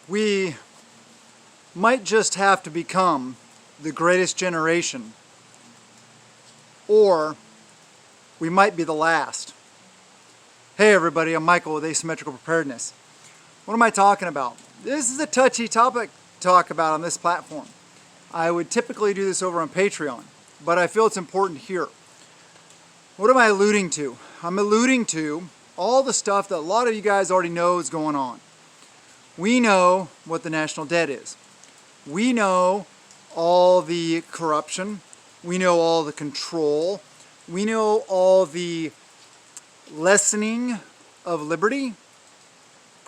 We might just have to become the greatest generation, or we might be the last. Hey everybody, I'm Michael with Asymmetrical Preparedness. What am I talking about? This is a touchy topic to talk about on this platform. I would typically do this over on Patreon, but I feel it's important here. What am I alluding to? I'm alluding to all the stuff that a lot of you guys already know is going on. We know what the national debt is. We know all the corruption. We know all the control. We know all the lessening of liberty,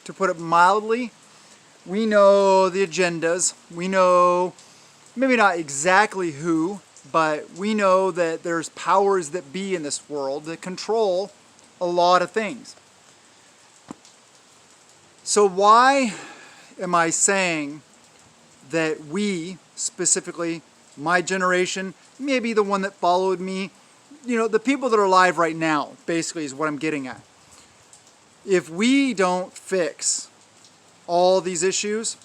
to put it mildly. We know the agendas. We know, maybe not exactly who, but we know that there's powers that be in this world that control a lot of things. So why am I saying that we, specifically my generation, maybe the one that followed me, the people that are alive right now, basically is what I'm getting at. If we don't fix all these issues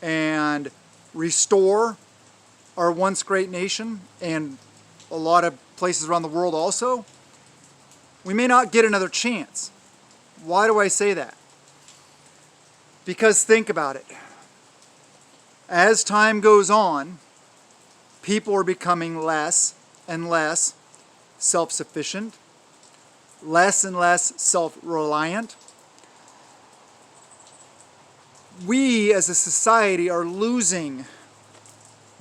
and restore our once great nation, and a lot of places around the world also, we may not get another chance. Why do I say that? Because think about it. As time goes on, people are becoming less and less self-sufficient, less and less self-reliant. We as a society are losing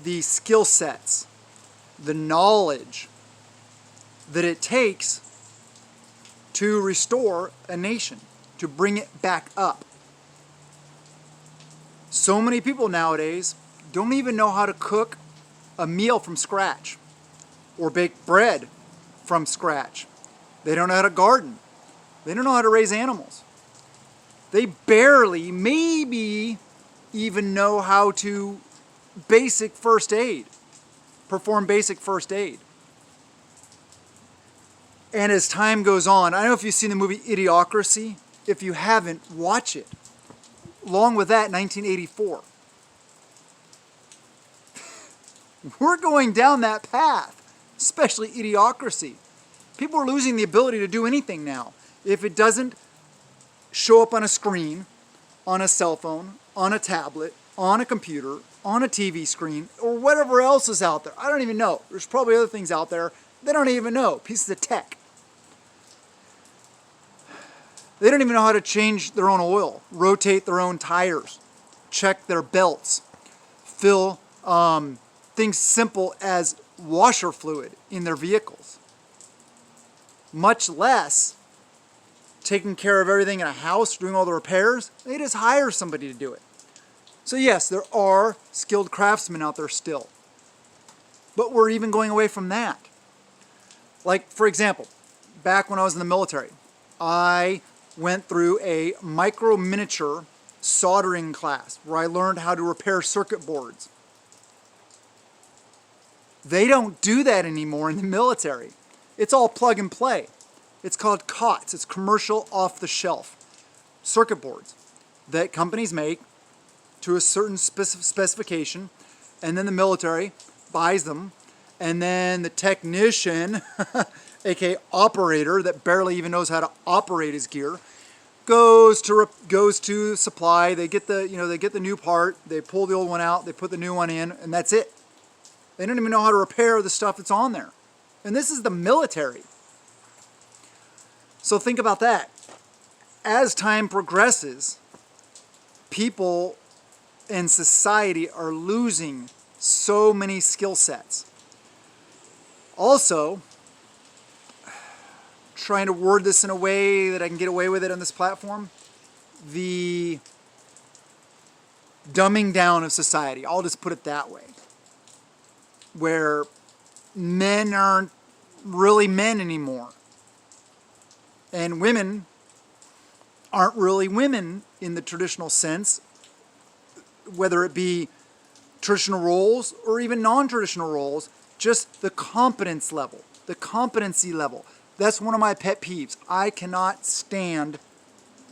the skill sets, the knowledge that it takes to restore a nation, to bring it back up. So many people nowadays don't even know how to cook a meal from scratch or bake bread from scratch. They don't know how to garden. They don't know how to raise animals. They barely, maybe even know how to basic first aid, perform basic first aid. And as time goes on, I don't know if you've seen the movie Idiocracy. If you haven't, watch it. Along with that, 1984. We're going down that path, especially Idiocracy. People are losing the ability to do anything now. If it doesn't show up on a screen, on a cell phone, on a tablet, on a computer, on a TV screen, or whatever else is out there. I don't even know. There's probably other things out there they don't even know. Pieces of tech. They don't even know how to change their own oil, rotate their own tires, check their belts, fill things simple as washer fluid in their vehicles. Much less taking care of everything in a house, doing all the repairs. They just hire somebody to do it. So yes, there are skilled craftsmen out there still. But we're even going away from that. Like, for example, back when I was in the military, I went through a micro miniature soldering class where I learned how to repair circuit boards. They don't do that anymore in the military. It's all plug and play. It's called COTS. It's commercial off-the-shelf circuit boards that companies make to a certain specification, and then the military buys them, and then the technician, aka operator that barely even knows how to operate his gear, goes to supply. They get the new part, they pull the old one out, they put the new one in, and that's it. They don't even know how to repair the stuff that's on there. And this is the military. So think about that. As time progresses, people in society are losing so many skill sets. Also, trying to word this in a way that I can get away with it on this platform, the dumbing down of society. I'll just put it that way. Where men aren't really men anymore. And women aren't really women in the traditional sense, whether it be traditional roles or even non-traditional roles, just the competence level, the competency level. That's one of my pet peeves. I cannot stand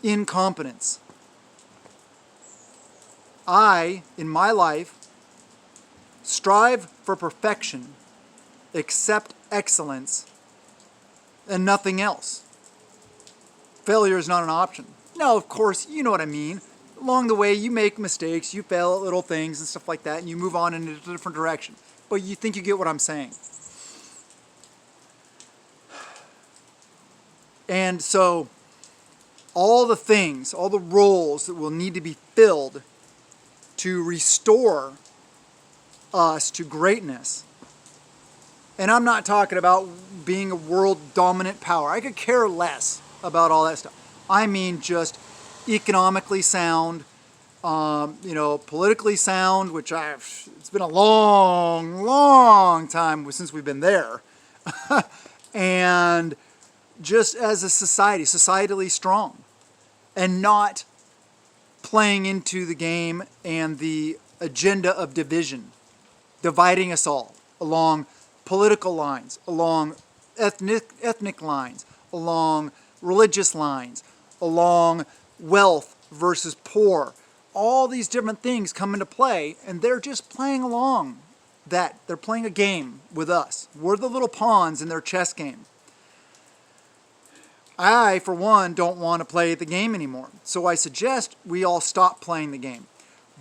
incompetence. I, in my life, strive for perfection, accept excellence, and nothing else. Failure is not an option. No, of course, you know what I mean. Along the way, you make mistakes, you fail at little things and stuff like that, and you move on in a different direction. But you think you get what I'm saying. And so, all the things, all the roles that will need to be filled to restore us to greatness. And I'm not talking about being a world dominant power. I could care less about all that stuff. I mean just economically sound, politically sound, which it's been a long, long time since we've been there. And just as a society, societally strong, and not playing into the game and the agenda of division, dividing us all along political lines, along ethnic lines, along religious lines, along wealth versus poor. All these different things come into play, and they're just playing along that. They're playing a game with us. We're the little pawns in their chess game. I, for one, don't want to play the game anymore. So I suggest we all stop playing the game.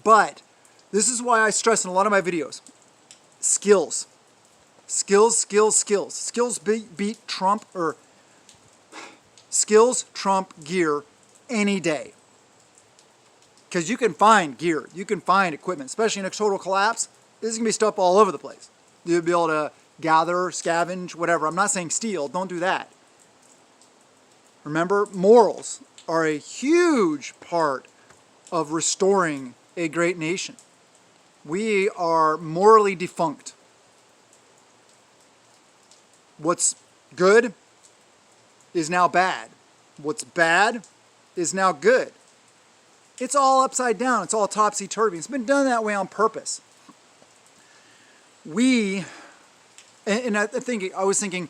But this is why I stress in a lot of my videos, skills. Skills, skills, skills. Skills beat Trump, or skills trump gear any day. Because you can find gear, you can find equipment, especially in a total collapse. There's going to be stuff all over the place. You'll be able to gather, scavenge, whatever. I'm not saying steal, don't do that. Remember, morals are a huge part of restoring a great nation. We are morally defunct. What's good is now bad. What's bad is now good. It's all upside down. It's all topsy-turvy. It's been done that way on purpose. I was thinking,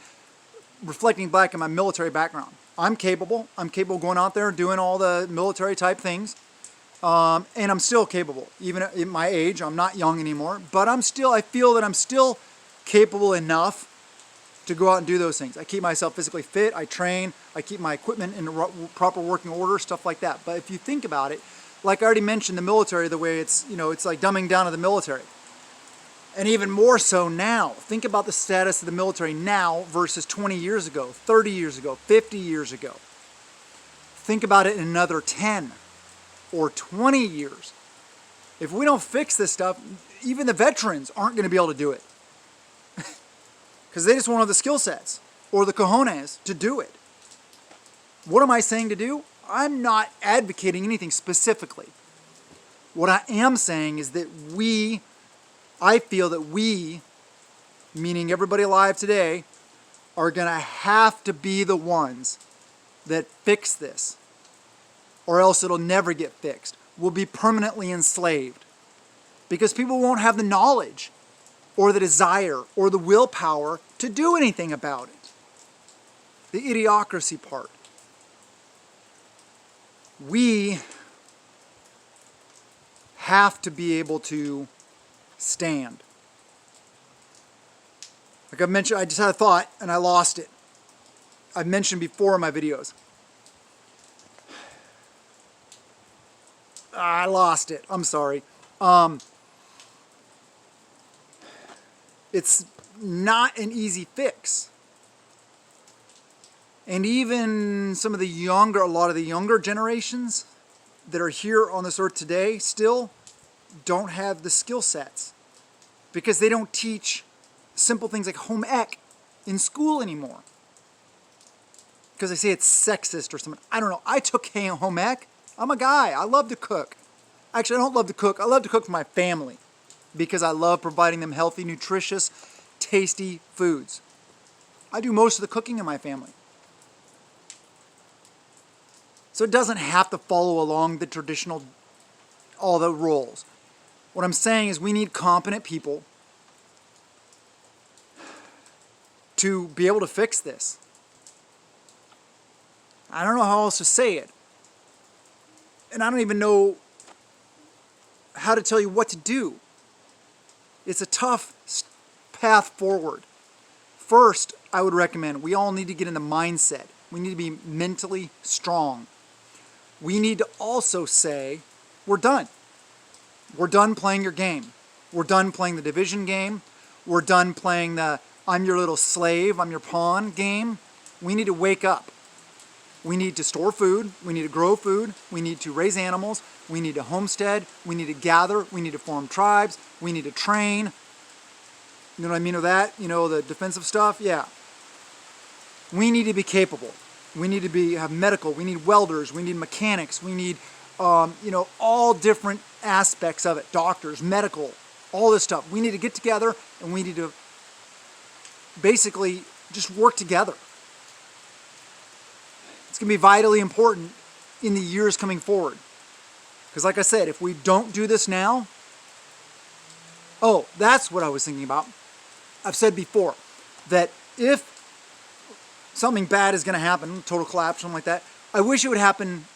reflecting back on my military background, I'm capable of going out there and doing all the military type things. And I'm still capable. Even at my age, I'm not young anymore, but I feel that I'm still capable enough to go out and do those things. I keep myself physically fit, I train, I keep my equipment in proper working order, stuff like that. But if you think about it, like I already mentioned, the military, the way it's like dumbing down of the military. And even more so now. Think about the status of the military now versus 20 years ago, 30 years ago, 50 years ago. Think about it in another 10 or 20 years. If we don't fix this stuff, even the veterans aren't going to be able to do it. Because they just won't have the skill sets or the cojones to do it. What am I saying to do? I'm not advocating anything specifically. What I am saying is that I feel that we, meaning everybody alive today, are going to have to be the ones that fix this, or else it'll never get fixed. We'll be permanently enslaved because people won't have the knowledge or the desire or the willpower to do anything about it. The idiocracy part. We have to be able to stand. Like I mentioned, I just had a thought and I lost it. I've mentioned before in my videos. I lost it. I'm sorry. It's not an easy fix. And even a lot of the younger generations that are here on this earth today still don't have the skill sets because they don't teach simple things like home ec in school anymore. Because they say it's sexist or something. I don't know. I took home ec. I'm a guy. I love to cook. Actually, I don't love to cook. I love to cook for my family because I love providing them healthy, nutritious, tasty foods. I do most of the cooking in my family. So it doesn't have to follow along the traditional, all the roles. What I'm saying is we need competent people to be able to fix this. I don't know how else to say it. And I don't even know how to tell you what to do. It's a tough path forward. First, I would recommend we all need to get in the mindset. We need to be mentally strong. We need to also say, we're done. We're done playing your game. We're done playing the division game. We're done playing the I'm your little slave, I'm your pawn game. We need to wake up. We need to store food. We need to grow food. We need to raise animals. We need to homestead. We need to gather. We need to form tribes. We need to train. You know what I mean with that? You know, the defensive stuff? Yeah. We need to be capable. We need to have medical. We need welders. We need mechanics. We need, all different aspects of it. Doctors, medical, all this stuff. We need to get together and we need to basically just work together. It's going to be vitally important in the years coming forward. Because like I said, if we don't do this now, that's what I was thinking about. I've said before that if something bad is going to happen, total collapse, something like that, I wish it would happen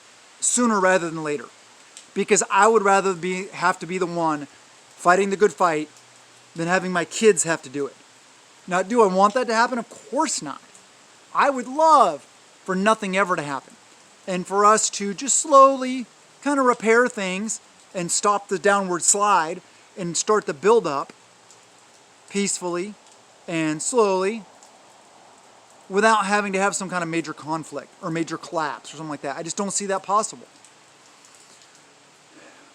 sooner rather than later. Because I would rather have to be the one fighting the good fight than having my kids have to do it. Now, do I want that to happen? Of course not. I would love for nothing ever to happen. And for us to just slowly kind of repair things and stop the downward slide and start the build up peacefully and slowly without having to have some kind of major conflict or major collapse or something like that. I just don't see that possible.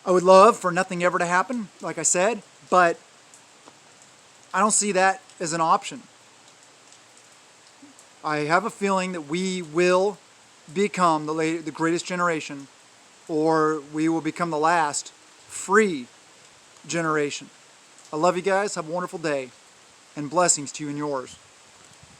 I would love for nothing ever to happen, like I said, but I don't see that as an option. I have a feeling that we will become the greatest generation, or we will become the last free generation. I love you guys. Have a wonderful day, and blessings to you and yours.